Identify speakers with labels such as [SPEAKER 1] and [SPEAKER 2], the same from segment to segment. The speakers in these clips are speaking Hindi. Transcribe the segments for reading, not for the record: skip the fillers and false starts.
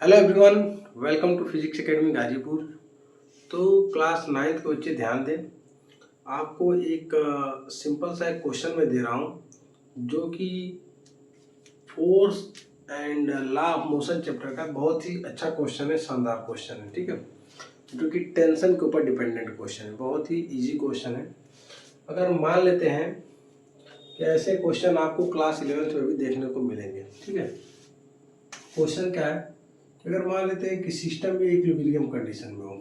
[SPEAKER 1] Hello everyone, welcome to Physics Academy Ghazipur. तो क्लास 9th के बच्चे ध्यान दें। आपको एक सिंपल सा एक क्वेश्चन मैं दे रहा हूँ जो कि force and law of motion chapter का बहुत ही अच्छा क्वेश्चन है, शानदार क्वेश्चन है, ठीक है। जो कि टेंशन के ऊपर डिपेंडेंट क्वेश्चन है, बहुत ही इजी क्वेश्चन है। अगर मान लेते हैं कि ऐसे क्वेश्चन आपको क्लास 11th में भी देखने को मिलेंगे, ठीक है। क्वेश्चन क्या है, अगर मान लेते हैं कि सिस्टम में इक्विलिब्रियम कंडीशन में हो।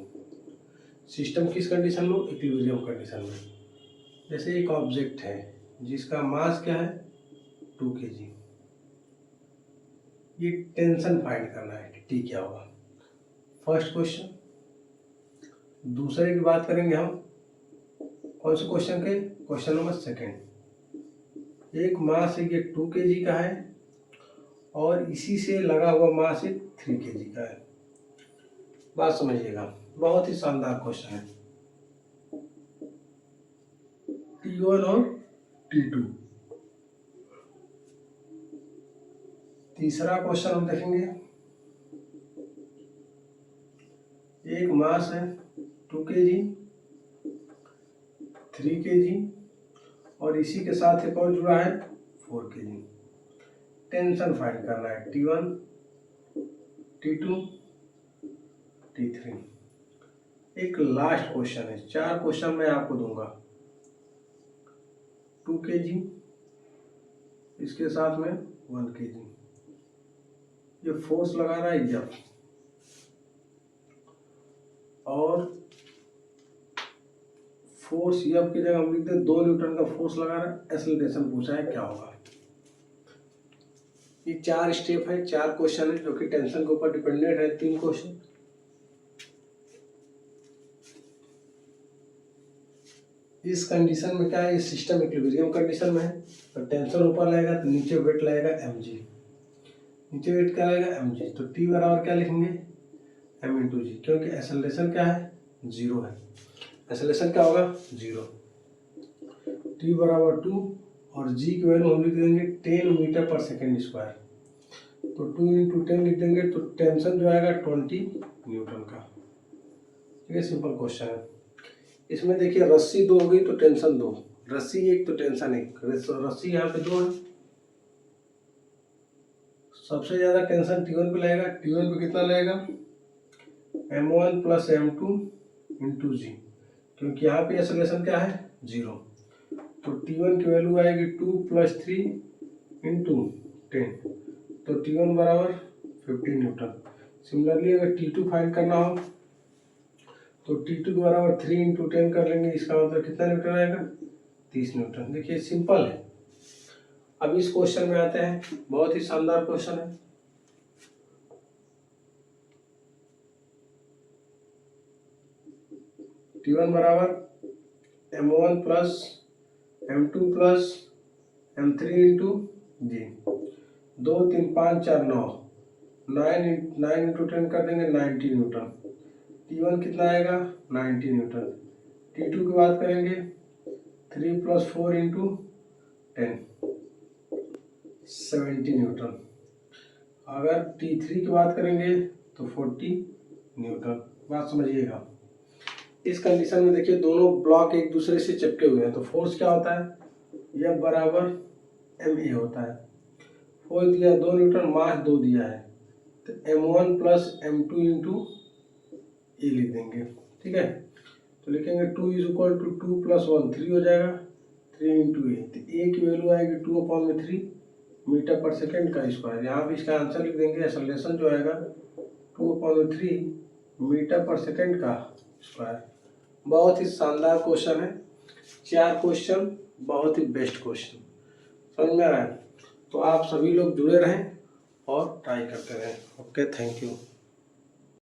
[SPEAKER 1] सिस्टम किस कंडीशन में हो? इक्विलिब्रियम कंडीशन में। जैसे एक ऑब्जेक्ट है जिसका मास क्या है 2 kg। ये टेंशन फाइंड करना है कि टी क्या होगा। First question. दूसरे की बात करेंगे हम कौन से क्वेश्चन के? Question number second. एक मास है ये 2 kg का है और इसी से लगा हुआ मास एक 3 kg का है। बात समझिएगा, बहुत ही शानदार क्वेश्चन है। T1 और T2। तीसरा क्वेश्चन हम देखेंगे। एक मास है 2 kg, 3 kg और इसी के साथ एक और जुड़ा है 4 kg। टेंशन फाइंड करना है T1, T2, T3। एक लास्ट क्वेश्चन है, 4 क्वेश्चन मैं आपको दूंगा। 2 kg, इसके साथ में 1 kg। ये फोर्स लगा रहा है F और फोर्स F की जगह हम लिखते हैं 2 न्यूटन का फोर्स लगा रहा है। एक्सेलरेशन पूछा है क्या होगा। ये 4 स्टेप है, 4 क्वेश्चन है जो कि टेंशन के ऊपर डिपेंडेंट है। 3 क्वेश्चन। इस कंडीशन में क्या है, ये सिस्टम इक्विलिब्रियम कंडीशन में है तो टेंशन ऊपर लगेगा तो नीचे वेट लगेगा mg। नीचे वेट क्या लगेगा mg, तो t बराबर क्या लिखेंगे m इंटू जी, क्योंकि एक्सेलरेशन क्या है 0 है। एक्सेलरेशन क्या होगा 0। t बराबर 2 और g की वैल्यू हम लिख देंगे 10 मीटर पर सेकेंड स्क्वायर। तो 2 इंटू 10 लिख देंगे तो टेंशन जो आएगा 20 न्यूटन का। ठीक है, सिंपल क्वेश्चन है। इसमें देखिए रस्सी 2 हो गई तो टेंशन 2, रस्सी 1 तो टेंशन 1। रस्सी यहाँ पे 2 है। सबसे ज्यादा टेंशन T1 पे लगेगा। T1 पे कितना लगेगा M1 प्लस M2 इंटू जी, क्योंकि यहाँ पे एक्सेलरेशन क्या है 0। तो T1 की वैल्यू आएगी 2 प्लस 3 इंटू 10, तो T1 बराबर 15 न्यूटन। सिमिलरली अगर T2 फाइंड करना हो तो T2 के बराबर 3 इंटू 10 कर लेंगे। इसका मतलब कितना न्यूटन आएगा 30 न्यूटन। देखिए सिंपल है। अब इस क्वेश्चन में आते हैं, बहुत ही शानदार क्वेश्चन है। T1 बराबर M1 plus M2 plus M3 into G. 2 3 5 4 9 9 into 10 कर देंगे 90 न्यूटन। T1 कितना आएगा 90 न्यूटन। T2 की बात करेंगे 3 प्लस 4 इंटू 10 70 न्यूटन। अगर T3 की बात करेंगे तो 40 न्यूटन। बात समझिएगा। इस कंडीशन में देखिए दोनों ब्लॉक एक दूसरे से चिपके हुए हैं तो फोर्स क्या होता है F बराबर ma होता है। फोर्स दिया 2 न्यूटन, मास 2 दिया है तो M1 प्लस M2 इंटू ए लिख देंगे। ठीक है, तो लिखेंगे 2 इज इक्वल टू 2 प्लस 1 3 हो जाएगा, 3 इंटू ए। तो ए की वैल्यू आएगी 2/3 मीटर पर सेकेंड का स्क्वायर। यहाँ भी इसका आंसर लिख देंगे। एक्सेलरेशन जो आएगा 2/3 मीटर पर सेकेंड का स्क्वायर। बहुत ही शानदार क्वेश्चन है। 4 क्वेश्चन, बहुत ही बेस्ट क्वेश्चन। समझ में आया? तो आप सभी लोग जुड़े रहें और ट्राई करते रहें। Okay, thank you.